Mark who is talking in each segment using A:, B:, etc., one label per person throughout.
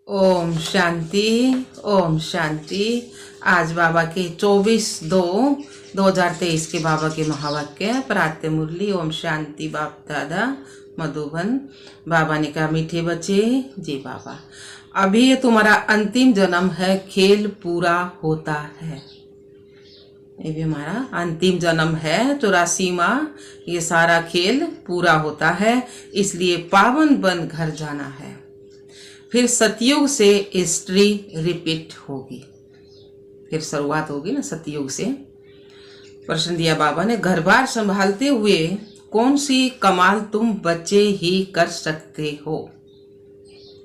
A: ओम शांति। ओम शांति। आज बाबा के 24/2/2023 के बाबा के महावाक्य प्रातः मुरली। ओम शांति। बाप दादा मधुबन। बाबा ने कहा, मीठे बच्चे जी बाबा, अभी ये तुम्हारा अंतिम जन्म है, खेल पूरा होता है। ये भी हमारा अंतिम जन्म है, 84वां। ये सारा खेल पूरा होता है, इसलिए पावन बन घर जाना है। फिर सतयुग से हिस्ट्री रिपीट होगी, फिर शुरुआत होगी ना सतयुग से। प्रश्न दिया बाबा ने, घर बार संभालते हुए कौन सी कमाल तुम बच्चे ही कर सकते हो?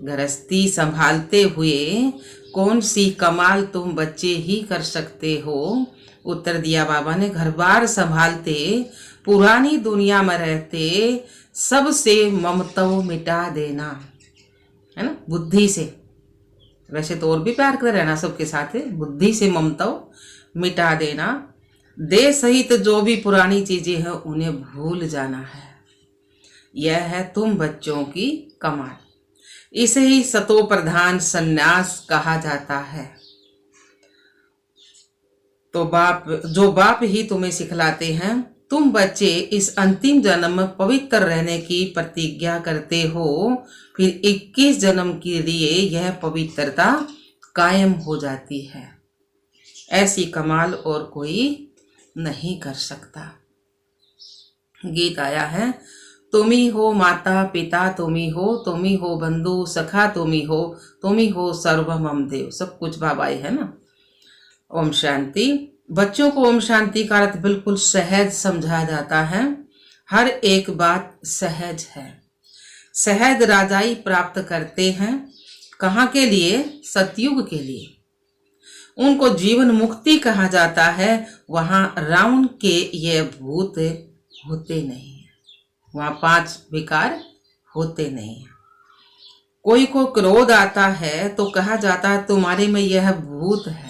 A: गृहस्थी संभालते हुए कौन सी कमाल तुम बच्चे ही कर सकते हो? उत्तर दिया बाबा ने, घर बार संभालते, पुरानी दुनिया में रहते, सबसे ममता मिटा देना, है ना, बुद्धि से। वैसे तो और भी प्यार कर रहना सबके साथ है, बुद्धि से ममता मिटा देना। देह सहित जो भी पुरानी चीजें हैं उन्हें भूल जाना है। यह है तुम बच्चों की कमाल। इसे ही सतो प्रधान संन्यास कहा जाता है। तो बाप ही तुम्हें सिखलाते हैं। तुम बच्चे इस अंतिम जन्म में पवित्र रहने की प्रतिज्ञा करते हो, फिर 21 जन्म के लिए यह पवित्रता कायम हो जाती है। ऐसी कमाल और कोई नहीं कर सकता। गीत आया है, तुम ही हो माता पिता, तुम ही हो बंधु सखा, तुम ही हो सर्व मम देव। सब कुछ बाबा है ना। ओम शांति। बच्चों को ओम शांति का अर्थ बिल्कुल सहज समझाया जाता है। हर एक बात सहज है। सहज राजाई प्राप्त करते हैं। कहाँ के लिए? सतयुग के लिए। उनको जीवन मुक्ति कहा जाता है। वहां रावण के ये भूत होते नहीं है, वहां 5 विकार होते नहीं है। कोई को क्रोध आता है तो कहा जाता है तुम्हारे में यह भूत है।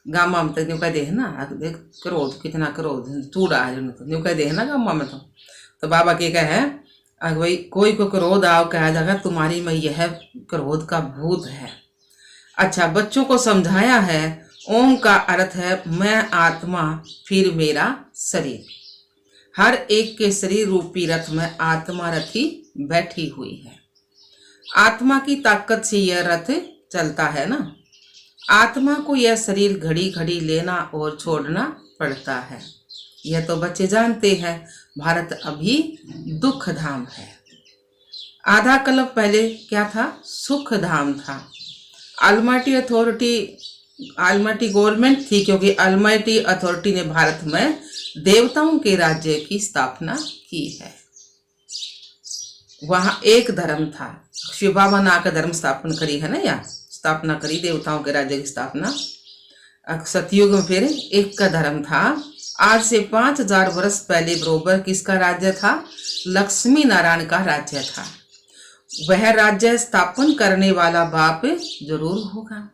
A: गामा में तो कह दे ना, देख क्रोध, कितना क्रोध चूड़ा है, न्यू कह दे ना गामा में। तो बाबा के कहे, भाई कोई को क्रोध आओ, कहा जाएगा तुम्हारी में यह क्रोध का भूत है। अच्छा, बच्चों को समझाया है, ओम का अर्थ है मैं आत्मा, फिर मेरा शरीर। हर एक के शरीर रूपी रथ में आत्मा रथी बैठी हुई है। आत्मा की ताकत से यह रथ चलता है ना। आत्मा को यह शरीर घड़ी घड़ी लेना और छोड़ना पड़ता है। यह तो बच्चे जानते हैं। भारत अभी दुख धाम है। आधा कल्प पहले क्या था? सुख धाम था। ऑलमाइटी गवर्नमेंट थी, क्योंकि ऑलमाइटी अथॉरिटी ने भारत में देवताओं के राज्य की स्थापना की है। वहां एक धर्म था। शिव बाबा ने आकर धर्म स्थापना करी है ना, या स्थापना करी देवताओं के राज्य की स्थापना। सतयुग में फिर एक का धर्म था। आज से 5000 वर्ष पहले बरोबर किसका राज्य था? लक्ष्मी नारायण का राज्य था। वह राज्य स्थापन करने वाला बाप जरूर होगा।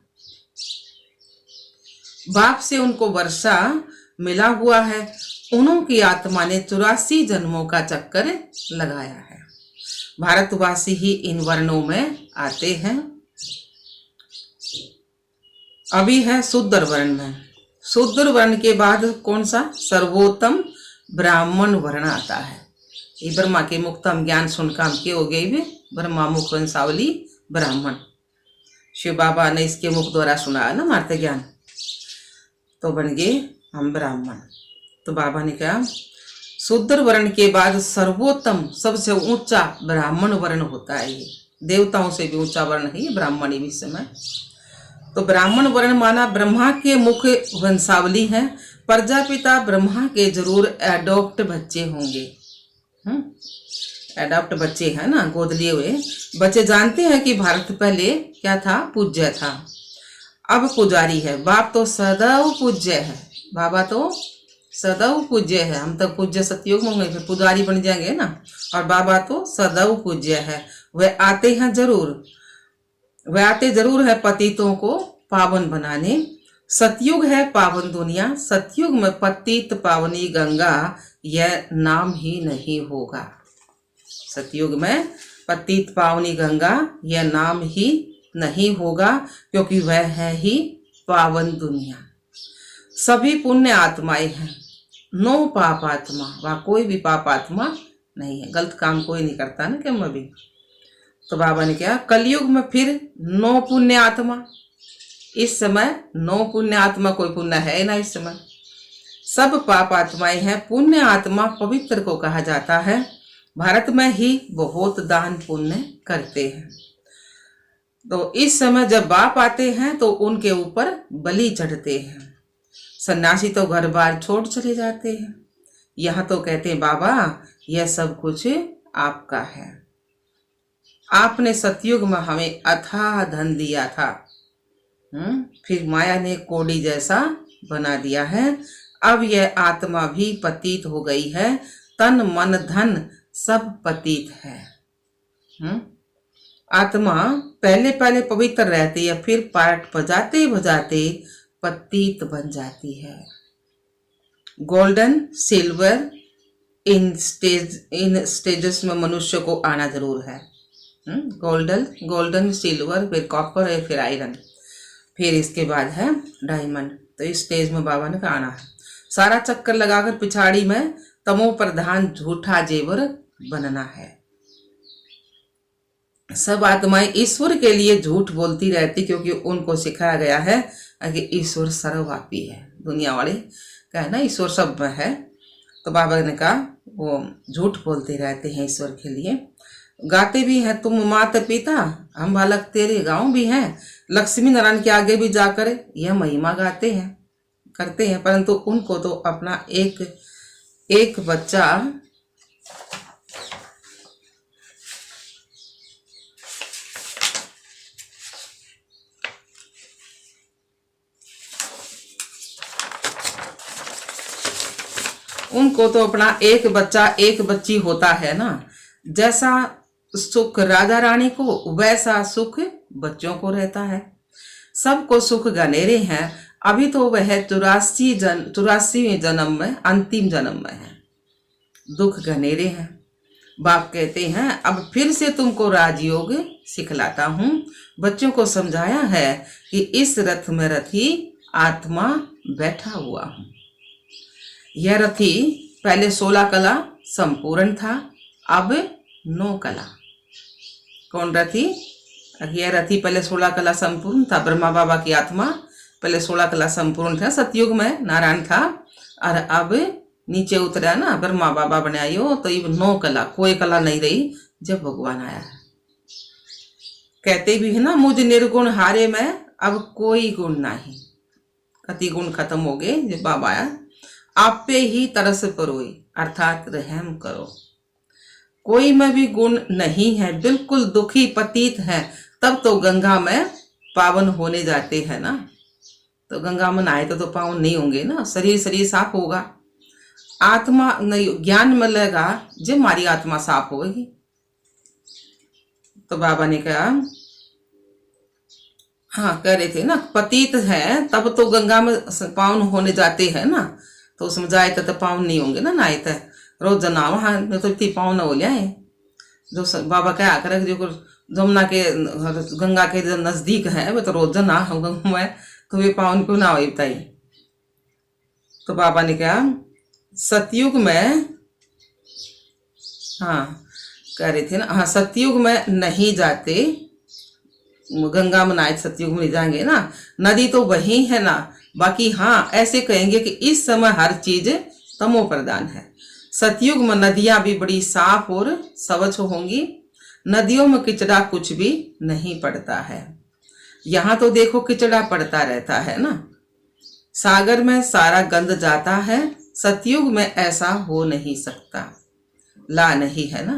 A: बाप से उनको वर्षा मिला हुआ है। उन्होंने आत्मा ने 84 जन्मों का चक्कर लगाया है। भारतवासी ही इन वर्णों में आते हैं। अभी है शूद्र वर्ण में। शूद्र वर्ण के बाद कौन सा? सर्वोत्तम ब्राह्मण वर्ण आता है। ये ब्रह्मा के मुक्तम ज्ञान सुनकर के हो गए भी ब्रह्मा मुख वंशावली ब्राह्मण। शिव बाबा ने इसके मुख द्वारा सुना ना मारते ज्ञान, तो बन गए हम ब्राह्मण। तो बाबा ने कहा शूद्र वर्ण के बाद सर्वोत्तम सबसे ऊंचा ब्राह्मण वर्ण होता है। ये देवताओं से भी ऊंचा वर्ण है ये ब्राह्मण ही इस समय। तो ब्राह्मण वर्ण माना ब्रह्मा के मुख वंशावली है। प्रजापिता ब्रह्मा के जरूर एडॉप्ट बच्चे होंगे। एडॉप्ट बच्चे हैं ना, गोद लिए हुए बच्चे। जानते हैं कि भारत पहले क्या था? पूज्य था, अब पुजारी है। बाप तो सदैव पूज्य है, बाबा तो सदैव पूज्य है। हम तो पूज्य सतयुग में होंगे, फिर पुजारी बन जाएंगे ना। और बाबा तो सदैव पूज्य है। वह आते हैं जरूर, वह आते जरूर है पतितों को पावन बनाने। सतयुग है पावन दुनिया। सतयुग में पतित पावनी गंगा यह नाम ही नहीं होगा। सतयुग में पतित पावनी गंगा यह नाम ही नहीं होगा, क्योंकि वह है ही पावन दुनिया। सभी पुण्य आत्माएं हैं, नो पाप आत्मा, वहाँ कोई भी पाप आत्मा नहीं है, गलत काम कोई नहीं करता ना क्यों भी। तो बाबा ने क्या, कलयुग में फिर नो पुण्य आत्मा, इस समय नो पुण्य आत्मा, कोई पुण्य है ना इस समय, सब पाप आत्माएं हैं। पुण्य आत्मा पवित्र को कहा जाता है, भारत में ही बहुत दान पुण्य करते हैं। तो इस समय जब बाप आते हैं तो उनके ऊपर बलि चढ़ते हैं। सन्यासी तो घर बार छोड़ चले जाते हैं, यहाँ तो कहते हैं बाबा यह सब कुछ आपका है, आपने सतयुग में हमें अथाह धन दिया था, फिर माया ने कोड़ी जैसा बना दिया है। अब यह आत्मा भी पतित हो गई है, तन मन धन सब पतित है। आत्मा पहले पहले पवित्र रहती है, फिर पाठ बजाते बजाते पतित बन जाती है। गोल्डन सिल्वर इन स्टेजेस में मनुष्य को आना जरूर है। गोल्डन सिल्वर, फिर कॉपर है, फिर आयरन, फिर इसके बाद है डायमंड। तो इस स्टेज में बाबा ने आना है। सारा चक्कर लगाकर पिछाड़ी में तमो प्रधान झूठा जेवर बनना है। सब आत्माएं ईश्वर के लिए झूठ बोलती रहती, क्योंकि उनको सिखाया गया है कि ईश्वर सर्वव्यापी है। दुनिया वाले कहे ना ईश्वर सब में है, तो बाबा ने कहा वो झूठ बोलते रहते हैं ईश्वर के लिए। गाते भी हैं, तुम माता पिता हम बालक तेरे, गाँव भी हैं, लक्ष्मी नारायण के आगे भी जाकर यह महिमा गाते हैं, करते हैं, परंतु उनको तो अपना एक बच्चा एक बच्चा एक बच्ची होता है ना। जैसा सुख राजा रानी को, वैसा सुख बच्चों को रहता है। सबको सुख घनेरे हैं। अभी तो वह 84वें जन्म में, अंतिम जन्म में है, दुख घनेरे हैं। बाप कहते हैं अब फिर से तुमको राजयोग सिखलाता हूँ। बच्चों को समझाया है कि इस रथ में रथी आत्मा बैठा हुआ हूँ। यह रथी पहले 16 कला संपूर्ण था, अब 9 कला। कौन रथी? यह रथी पहले 16 कला संपूर्ण था। ब्रह्मा बाबा की आत्मा पहले 16 कला संपूर्ण था, सतयुग में नारायण था, और अब नीचे उतरा ना, ब्रह्मा बाबा बनायो, तो ये 9 कला, कोई कला नहीं रही जब भगवान आया है। कहते भी है ना, मुझ निर्गुण हारे में अब कोई गुण नहीं, कति गुण खत्म हो गए जब बाबा आया। आप पे ही तरस परोई, अर्थात रहम करो। कोई में भी गुण नहीं है, बिल्कुल दुखी पतित है, तब तो गंगा में पावन होने जाते हैं ना। तो गंगा में नहाए तो पावन नहीं होंगे ना, शरीर साफ होगा। आत्मा नहीं, ज्ञान मिलेगा जब हमारी आत्मा साफ होगी। तो बाबा ने कहा, हाँ कह रहे थे ना, पतित है तब तो गंगा में पावन होने जाते हैं ना, तो उसमें जाए तो पावन नहीं होंगे ना, नहाए तो रोज जना वहाँ तो इतनी पावन हो जाए। जो बाबा क्या करे, जो जमुना के गंगा के नजदीक है वो तो रोज जना होगा, तो वे पावन क्यों ना हो बताइए। तो बाबा ने कहा सतयुग में, हाँ कह रहे थे ना, हाँ सतयुग में नहीं जाते, गंगा में नहाए सतयुग में नहीं जाएंगे ना, नदी तो वही है ना। बाकी हाँ ऐसे कहेंगे कि इस समय हर चीज तमो प्रधान है। सतयुग में नदियां भी बड़ी साफ और स्वच्छ होंगी, नदियों में किचड़ा कुछ भी नहीं पड़ता है। यहाँ तो देखो किचड़ा पड़ता रहता है ना, सागर में सारा गंद जाता है, सतयुग में ऐसा हो नहीं सकता, ला नहीं है ना।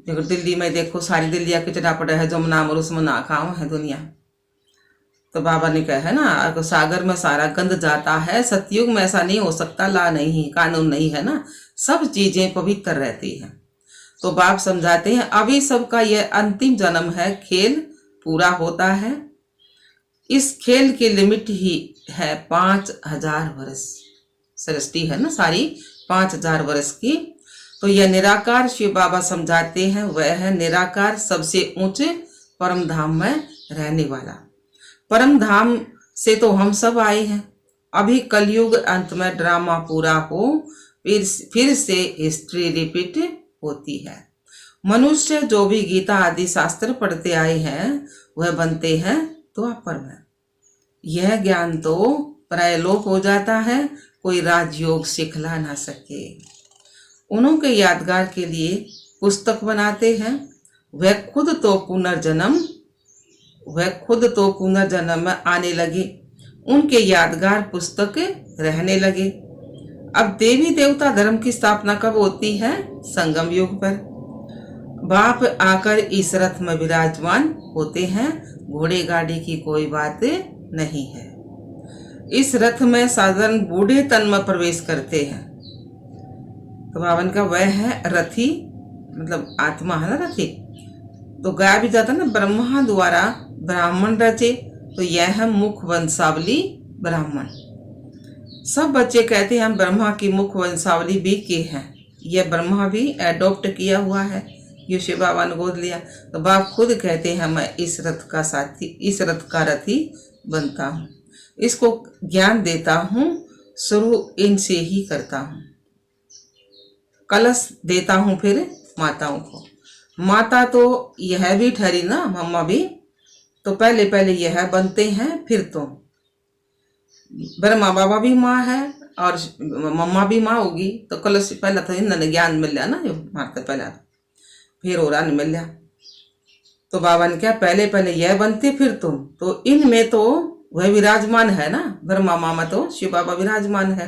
A: देखो दिल्ली में देखो सारी दिल्लिया किचड़ा पड़ा है, जमुना और उसमें ना खाओ है दुनिया। तो बाबा ने कहा है ना, सागर में सारा गंद जाता है, सतयुग में ऐसा नहीं हो सकता, ला नहीं, कानून नहीं है ना, सब चीजें पवित्र रहती हैं। तो बाप समझाते हैं अभी सबका यह अंतिम जन्म है, खेल पूरा होता है। इस खेल की लिमिट ही है 5000 वर्ष, सृष्टि है ना सारी 5000 वर्ष की। तो यह निराकार शिव बाबा समझाते हैं, वह है निराकार, सबसे ऊंचे परम धाम में रहने वाला। परम धाम से तो हम सब आए हैं। अभी कलयुग अंत में ड्रामा पूरा हो, फिर से हिस्ट्री रिपीट होती है। मनुष्य जो भी गीता आदि शास्त्र पढ़ते आए हैं वह बनते हैं द्वापर में। यह ज्ञान तो प्रायलोप हो जाता है, कोई राजयोग सिखला ना सके। उन्हों के यादगार के लिए पुस्तक बनाते हैं। वह खुद तो पुनर्जन्म में आने लगे, उनके यादगार पुस्तक रहने लगे। अब देवी देवता धर्म की स्थापना कब होती है? संगम युग पर। बाप आकर इस रथ में विराजमान होते हैं। घोड़े गाड़ी की कोई बात नहीं है। इस रथ में साधारण बूढ़े तन में प्रवेश करते हैं। तो बावन का वह है रथी, मतलब आत्मा है ना रथी। तो गाया भी जाता ना, ब्रह्मा द्वारा ब्राह्मण रचे, तो यह है मुख वंशावली ब्राह्मण। सब बच्चे कहते हैं हम ब्रह्मा की मुख वंशावली भी के हैं। यह ब्रह्मा भी एडॉप्ट किया हुआ है, ये शिव बाबा ने गोद लिया। तो बाप खुद कहते हैं मैं इस रथ का साथी, इस रथ का रथी बनता हूँ, इसको ज्ञान देता हूँ, शुरू इनसे ही करता हूँ। कलश देता हूँ फिर माताओं को। माता तो यह भी ठहरी ना, मम्मा भी। तो पहले यह बनते हैं, फिर तो ब्रह्मा बाबा भी माँ है और मम्मा भी माँ होगी। तो कलश पहला तो इन्होंने ज्ञान मिल लिया ना, मारते पहला फिर और अन्न मिल लिया। तो बाबा ने क्या पहले यह बनते फिर तुम। तो इनमें तो वह विराजमान है ना, ब्रह्मा मामा तो शिव बाबा विराजमान है,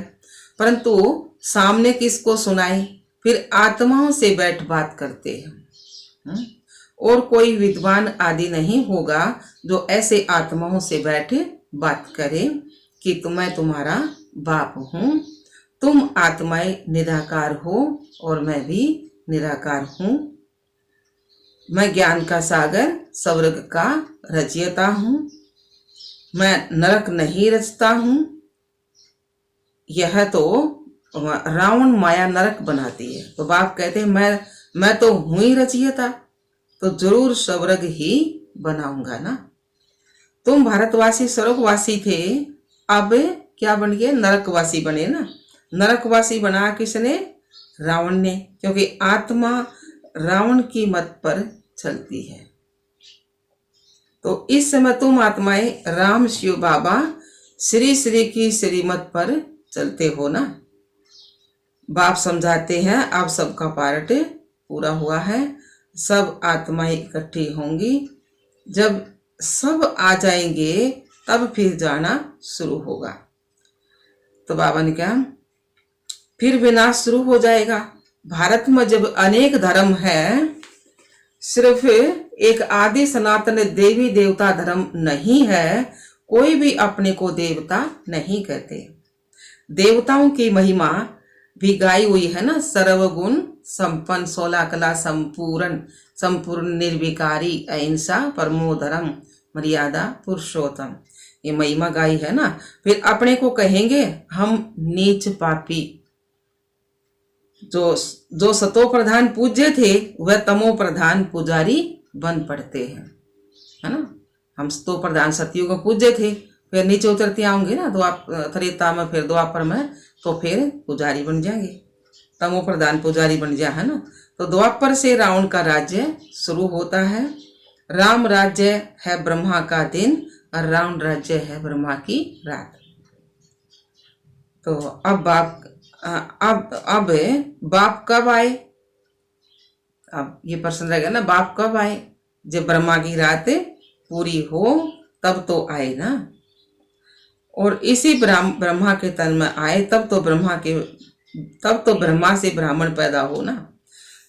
A: परंतु सामने किसको सुनाए? फिर आत्माओं से बैठ बात करते हैं। और कोई विद्वान आदि नहीं होगा जो ऐसे आत्माओं से बैठ बात करे कि मैं तुम्हारा बाप हूँ, तुम आत्माएं निराकार हो और मैं भी निराकार हूँ। मैं ज्ञान का सागर स्वर्ग का रचयिता हूँ, मैं नरक नहीं रचता हूँ। यह तो रावण माया नरक बनाती है। तो बाप कहते हैं मैं तो हूं ही रचयिता, तो जरूर स्वर्ग ही बनाऊंगा ना। तुम भारतवासी स्वर्गवासी थे, अब क्या बन गए? नरकवासी बने ना। नरकवासी बना किसने? रावण ने, क्योंकि आत्मा रावण की मत पर चलती है। तो इस समय तुम आत्माएं राम शिव बाबा श्री श्री की श्रीमत पर चलते हो ना। बाप समझाते हैं अब सबका पार्ट पूरा हुआ है, सब आत्माएं इकट्ठी होंगी। जब सब आ जाएंगे तब फिर जाना शुरू होगा। तो बाबा ने कहा फिर विनाश शुरू हो जाएगा। भारत में जब अनेक धर्म है, सिर्फ एक आदि सनातन देवी देवता धर्म नहीं है, कोई भी अपने को देवता नहीं कहते। देवताओं की महिमा भी गाई हुई है ना, सर्वगुण संपन्न, 16 कला संपूर्ण निर्विकारी, अहिंसा परमो धर्म, मर्यादा पुरुषोत्तम, ये महिमा गाई है ना। फिर अपने को कहेंगे हम नीच पापी। जो सतो प्रधान पूज्य थे वह तमो प्रधान पुजारी बन पड़ते हैं, है ना। हम सतो प्रधान सतयुग में पूज्य थे, फिर नीचे उतरते आएंगे ना त्रेता में, फिर द्वापर में, तो फिर पुजारी बन जाएंगे, तमो प्रधान पुजारी बन जाए, है ना। तो द्वापर से रावण का राज्य शुरू होता है। राम राज्य है ब्रह्मा का दिन और रावण राज्य है ब्रह्मा की रात। तो अब बाप कब आए? अब ये प्रश्न रहेगा ना, बाप कब आए? जब ब्रह्मा की रात पूरी हो तब तो आए ना। और इसी ब्रह्मा के तन में आए, तब तो ब्रह्मा से ब्राह्मण पैदा हो ना।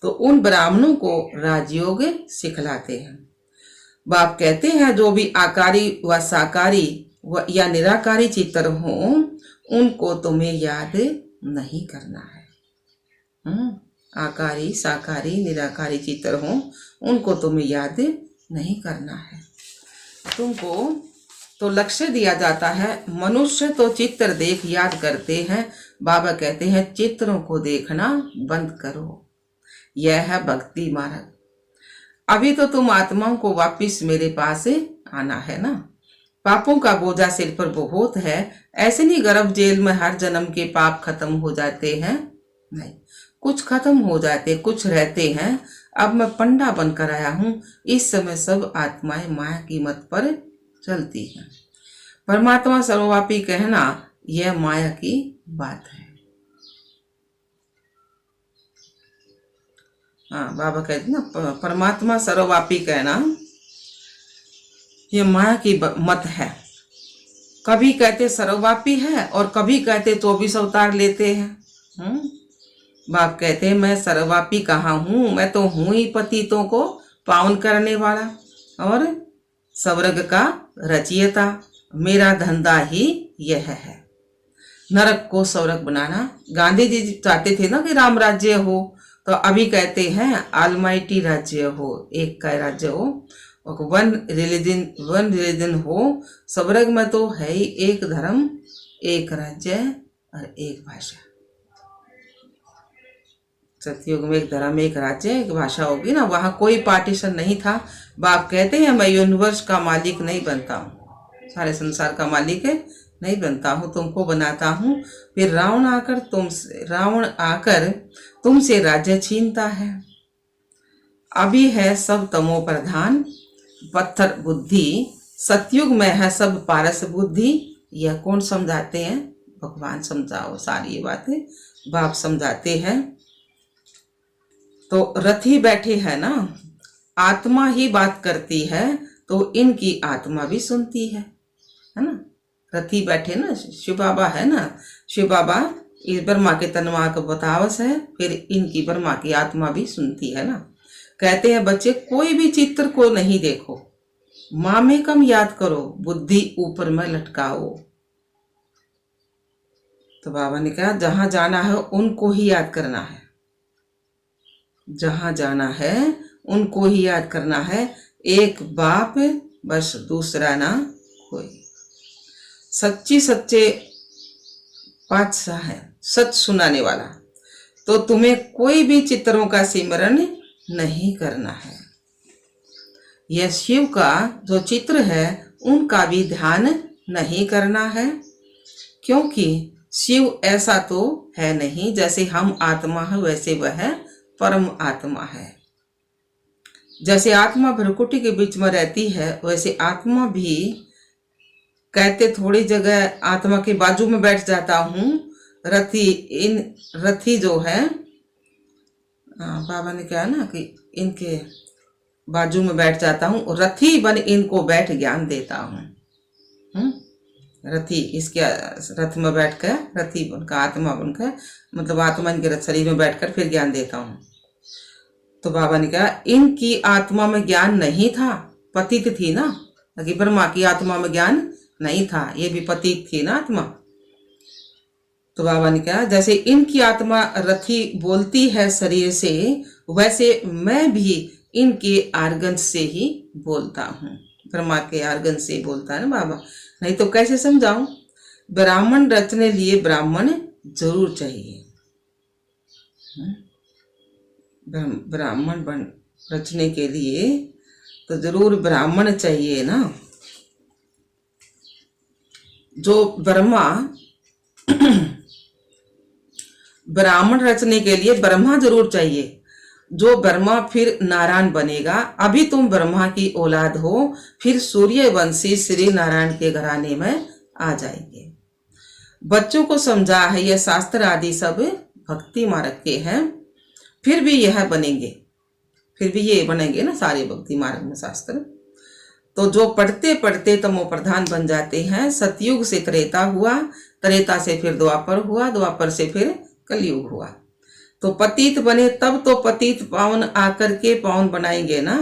A: तो उन ब्राह्मणों को राजयोग सिखलाते हैं। बाप कहते हैं जो भी आकारी व साकारी व या निराकारी चित्र हो, उनको तुम्हें याद नहीं करना है। आकारी साकारी निराकारी चित्र हो, उनको तुम्हें याद नहीं करना है। तुमको तो लक्ष्य दिया जाता है। मनुष्य तो चित्र देख याद करते हैं, बाबा कहते हैं चित्रों को देखना बंद करो। यह है भक्ति मार्ग। अभी तो तुम आत्माओं को वापिस मेरे पास आना है ना। पापों का बोझा सिर पर बहुत है। ऐसे नहीं गर्भ जेल में हर जन्म के पाप खत्म हो जाते हैं, नहीं, कुछ खत्म हो जाते, कुछ रहते हैं। अब मैं पंडा बनकर आया हूं। इस समय सब आत्माएं माया की मत पर चलती हैं। परमात्मा सर्वव्यापी कहना यह माया की बात है। हाँ, बाबा कहते ना परमात्मा सर्वव्यापी कहना ये माया की मत है। कभी कहते सर्वव्यापी है और कभी कहते 24 अवतार लेते हैं। बाप कहते हैं मैं सर्वव्यापी कहाँ हूँ, मैं तो हूँ ही पतितों को पावन करने वाला और स्वर्ग का रचयिता। मेरा धंधा ही यह है, नरक को स्वर्ग बनाना। गांधी जी चाहते थे ना कि राम राज्य हो, तो अभी कहते हैं ऑलमाइटी राज्य हो, एक का राज्य हो, वन रिलीजन हो। स्वर्ग में तो है ही एक धर्म, एक राज्य और एक भाषा। सतयुग में एक धर्म, एक राज्य, एक भाषा होगी ना, वहां कोई पार्टीशन नहीं था। बाप कहते हैं मैं यूनिवर्स का मालिक नहीं बनता हूँ, सारे संसार का मालिक नहीं बनता हूँ, तुमको बनाता हूँ। फिर रावण आकर तुमसे राज्य छीनता है। अभी है सब तमो प्रधान, पत्थर बुद्धि। सतयुग में है सब पारस बुद्धि। यह कौन समझाते हैं? भगवान समझाओ सारी ये बातें, बाप समझाते हैं। तो रथी बैठे है ना, आत्मा ही बात करती है तो इनकी आत्मा भी सुनती है ना। रथी बैठे ना, शिव बाबा है ना, शिव बाबा इस ब्रह्मा के तन्मा का बतावस है, फिर इनकी ब्रह्मा की आत्मा भी सुनती है ना। कहते हैं बच्चे कोई भी चित्र को नहीं देखो, माँ में कम याद करो, बुद्धि ऊपर में लटकाओ। तो बाबा ने कहा जहां जाना है उनको ही याद करना है, जहां जाना है उनको ही याद करना है। एक बाप बस, दूसरा ना कोई। सच्ची सच्चे पातशाह है, सच सुनाने वाला। तो तुम्हें कोई भी चित्रों का सिमरन नहीं करना है। यह शिव का जो चित्र है उनका भी ध्यान नहीं करना है, क्योंकि शिव ऐसा तो है नहीं। जैसे हम आत्मा है वैसे वह परम आत्मा है। जैसे आत्मा भ्रकुटी के बीच में रहती है वैसे आत्मा भी, कहते थोड़ी जगह आत्मा के बाजू में बैठ जाता हूँ। रथी जो है, बाबा ने कहा ना कि इनके बाजू में बैठ जाता हूँ, रथी बन इनको बैठ ज्ञान देता हूँ। रथी इसके रथ में बैठकर, रथी बनकर, आत्मा बनकर, मतलब आत्मा इनके शरीर में बैठकर फिर ज्ञान देता हूँ। तो बाबा ने कहा इनकी आत्मा में ज्ञान नहीं था, पतित थी ना, कि ब्रह्मा की आत्मा में ज्ञान नहीं था, ये भी पतित थी ना आत्मा। तो बाबा ने कहा जैसे इनकी आत्मा रथी बोलती है शरीर से, वैसे मैं भी इनके आर्गन से ही बोलता हूँ। ब्रह्मा के आर्गन से बोलता है ना बाबा, नहीं तो कैसे समझाऊं। ब्राह्मण रचने लिए ब्राह्मण जरूर चाहिए। ब्राह्मण बन रचने के लिए तो जरूर ब्राह्मण चाहिए ना। जो ब्रह्मा ब्राह्मण रचने के लिए ब्रह्मा जरूर चाहिए। जो ब्रह्मा फिर नारायण बनेगा। अभी तुम ब्रह्मा की औलाद हो, फिर सूर्यवंशी श्री नारायण के घराने में आ जाएंगे। बच्चों को समझा है यह शास्त्र आदि सब भक्ति मार्ग के हैं, फिर भी यह बनेंगे, फिर भी ये बनेंगे ना सारे भक्ति मार्ग में शास्त्र। तो जो पढ़ते पढ़ते तमो प्रधान बन जाते हैं। सतयुग से त्रेता हुआ, त्रेता से फिर द्वापर हुआ, द्वापर से फिर कलयुग हुआ। तो पतित बने तब तो पतित पावन आकर के पावन बनाएंगे ना।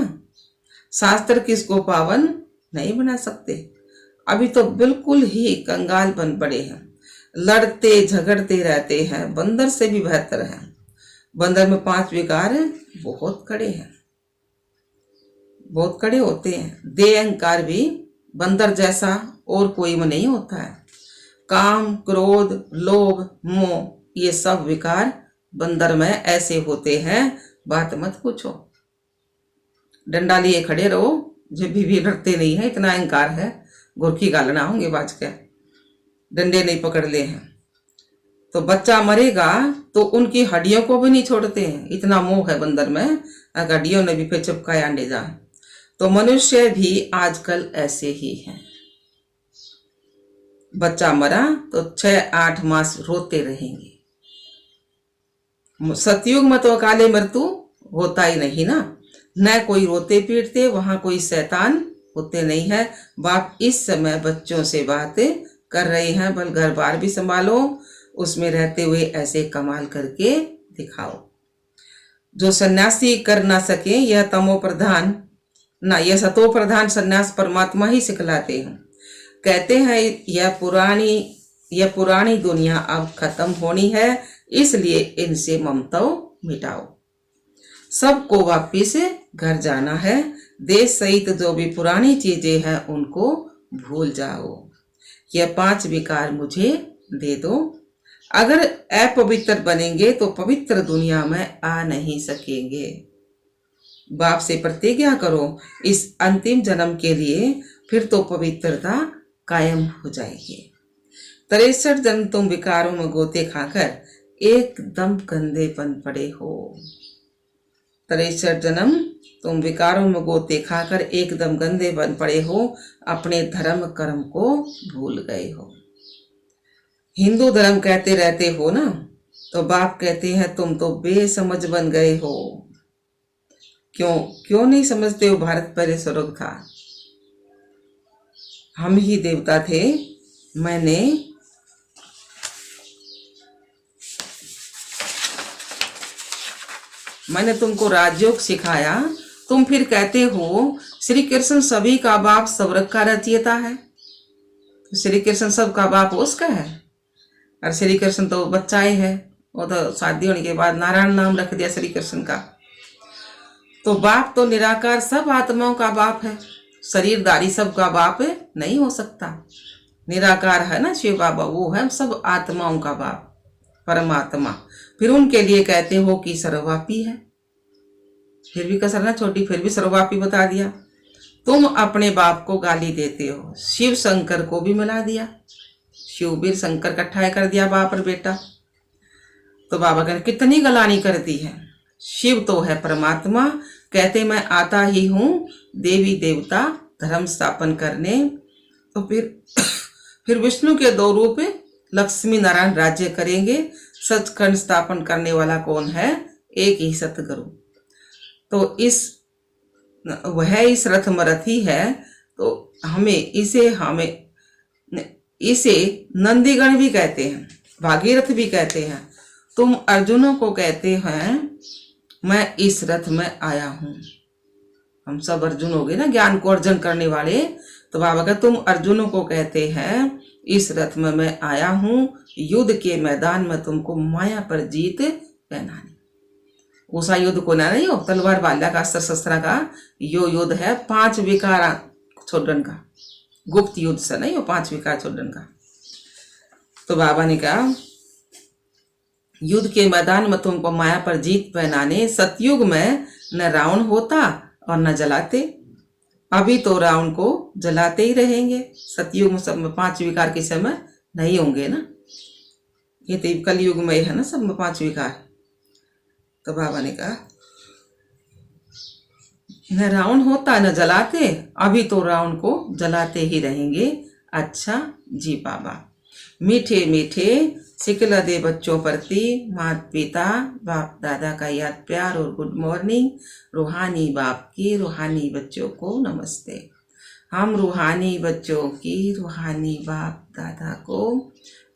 A: शास्त्र किसको पावन नहीं बना सकते। अभी तो बिल्कुल ही कंगाल बन पड़े हैं, लड़ते झगड़ते रहते हैं, बंदर से भी बेहतर है। बंदर में 5 विकार बहुत कड़े हैं, बहुत कड़े होते हैं। देह अहंकार भी बंदर जैसा और कोई में नहीं होता है। काम, क्रोध, लोभ, मोह, ये सब विकार बंदर में ऐसे होते हैं बात मत पूछो। डंडा लिए खड़े रहो, जब भी डरते नहीं है, इतना अहंकार है। गोरखी गालना होंगे बाज के, डंडे नहीं पकड़ ले हैं। तो बच्चा मरेगा तो उनकी हड्डियों को भी नहीं छोड़ते हैं, इतना मोह है बंदर में, अगर हड्डियों ने भी फिर चिपकाए अंडे जा। तो मनुष्य भी आजकल ऐसे ही हैं। बच्चा मरा तो 6-8 मास रोते रहेंगे। सतयुग में तो अकाले मृत्यु होता ही नहीं ना, न कोई रोते पीटते, वहां कोई शैतान होते नहीं है। बाप इस समय बच्चों से बातें कर रहे हैं, बल घर बार भी संभालो, उसमें रहते हुए ऐसे कमाल करके दिखाओ। जो सन्यासी कर ना सके, यह तमो प्रधान ना, यह सतो प्रधान सन्यास परमात्मा ही सिखलाते हैं। कहते हैं यह पुरानी दुनिया अब खत्म होनी है, इसलिए इनसे ममता मिटाओ। सबको वापिस घर जाना है, देश सहित जो भी पुरानी चीजें हैं उनको भूल जाओ। यह 5 विकार मुझे दे दो। अगर अपवित्र बनेंगे तो पवित्र दुनिया में आ नहीं सकेंगे। बाप से प्रतिज्ञा करो इस अंतिम जन्म के लिए, फिर तो पवित्रता कायम हो जाएगी। 63 जन्म तुम विकारों में गोते खाकर एकदम गंदेपन पड़े हो। 63 जन्म तुम विकारों में गोते खाकर एकदम गंदे बन पड़े हो, अपने धर्म कर्म को भूल गए हो। हिंदू धर्म कहते रहते हो ना, तो बाप कहते हैं तुम तो बेसमझ बन गए हो। क्यों नहीं समझते हो? भारत पहले स्वर्ग था, हम ही देवता थे। मैंने तुमको राजयोग सिखाया, तुम फिर कहते हो श्री कृष्ण सभी का बाप, स्वर्ग का रचयिता है। श्री कृष्ण सबका बाप उसका है, और श्री कृष्ण तो बच्चा ही है। वो तो शादी होने के बाद नारायण नाम रख दिया श्री कृष्ण का। तो बाप तो निराकार सब आत्माओं का बाप है, शरीरधारी सबका बाप नहीं हो सकता। निराकार है ना शिव बाबा, वो है सब आत्माओं का बाप, परमात्मा। फिर उनके लिए कहते हो कि सर्वव्यापी है, फिर भी कसर ना छोटी, फिर भी सर्वव्यापी बता दिया। तुम अपने बाप को गाली देते हो, शिव शंकर को भी मिला दिया, शिवबीर शंकर इकट्ठा कर दिया बाप और बेटा। तो बाबा कहते कितनी गलानी करती है। शिव तो है परमात्मा, कहते मैं आता ही हूं देवी देवता धर्म स्थापन करने। तो फिर विष्णु के 2 रूप लक्ष्मी नारायण राज्य करेंगे। सचखंड स्थापन करने वाला कौन है? एक ही सतगुरु। तो वह इस रथ मरथी है। तो इसे नंदीगण भी कहते हैं, भागीरथ भी कहते हैं। तुम अर्जुनों को कहते हैं मैं इस रथ में आया हूं। हम सब अर्जुन हो गए ना, ज्ञान को अर्जन करने वाले। तो बाबा कहते तुम अर्जुनों को कहते हैं इस रथ में मैं आया हूं, युद्ध के मैदान में तुमको माया पर जीत पहनानी। उषा युद्ध को ना नहीं हो, तलवार बाल्या का, अस्त्र शस्त्र का, यो युद्ध है 5 विकार छोड़न का, गुप्त युद्ध से नहीं हो, 5 विकार छोड़न का। तो बाबा ने कहा युद्ध के मैदान में तुमको माया पर जीत पहनाने। सतयुग में न रावण होता और न जलाते, अभी तो रावण को जलाते ही रहेंगे। सतयुग में सब में 5 विकार के समय नहीं होंगे ना, ये तो कलयुग में है ना सब में 5 विकार। तो बाबा ने कहा न रावण होता न जलाते, अभी तो रावण को जलाते ही रहेंगे। अच्छा जी बाबा, मीठे मीठे सिखला दे बच्चों प्रति माता पिता बाप दादा का याद प्यार और गुड मॉर्निंग। रूहानी बाप की रूहानी बच्चों को नमस्ते। हम रूहानी बच्चों की रूहानी बाप दादा को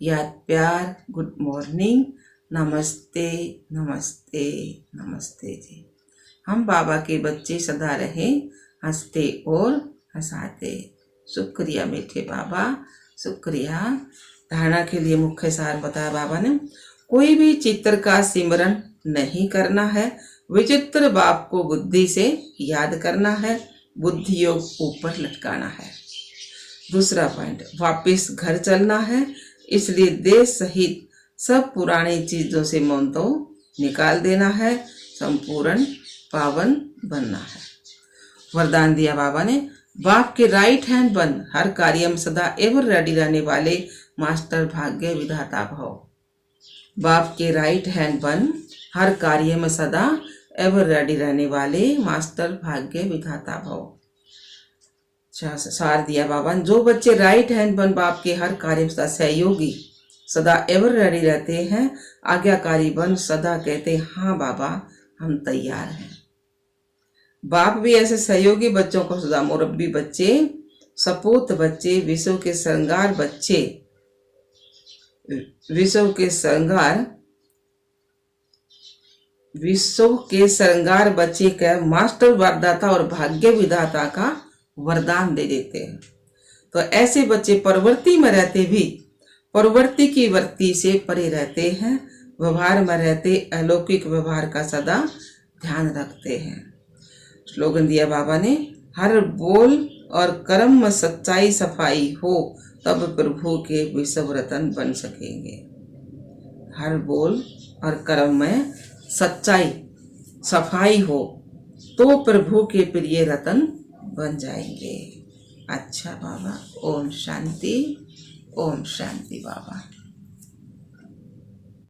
A: याद प्यार गुड मॉर्निंग, नमस्ते नमस्ते नमस्ते जी। हम बाबा के बच्चे सदा रहे हंसते और हंसाते। शुक्रिया मीठे बाबा, शुक्रिया। धारणा के लिए मुख्य सार बताया बाबा ने। कोई भी चित्र का सिमरन नहीं करना है, विचित्र बाप को बुद्धि से याद करना है, बुद्धि योग ऊपर लटकाना है। दूसरा पॉइंट, वापिस घर चलना है, इसलिए देश सहित सब पुरानी चीजों से मन तो निकाल देना है। संपूर्ण पावन बनना है। वरदान दिया बाबा ने, बाप के राइट हैंड बन, हर कार्य में सदा एवर रेडी रहने वाले मास्टर भाग्य विधाता भव। बाप के राइट हैंड बन, हर कार्य में सदा एवर रेडी रहने वाले मास्टर भाग्य विधाता भव। सार दिया बाबा ने, जो बच्चे राइट हैंड बन बाप के हर कार्य में सदा सहयोगी, सदा एवर रेडी रहते हैं, आज्ञाकारी बन, सदा कहते हाँ बाबा हम तैयार हैं। बाप भी ऐसे सहयोगी बच्चों को सदा मुरब्बी बच्चे, सपूत बच्चे, विश्व के श्रृंगार बच्चे, विश्व के श्रृंगार बच्चे का मास्टर वरदाता और भाग्य विधाता का वरदान दे देते हैं। तो ऐसे बच्चे प्रवृत्ति में रहते भी प्रवृत्ति की वृत्ति से परे रहते हैं, व्यवहार में रहते अलौकिक व्यवहार का सदा ध्यान रखते हैं। स्लोगन दिया बाबा ने, हर बोल और कर्म में सच्चाई सफाई हो, तब प्रभु के विश्व रतन बन सकेंगे। हर बोल और कर्म में सच्चाई सफाई हो तो प्रभु के प्रिय रतन बन जाएंगे। अच्छा बाबा, ओम शांति बाबा।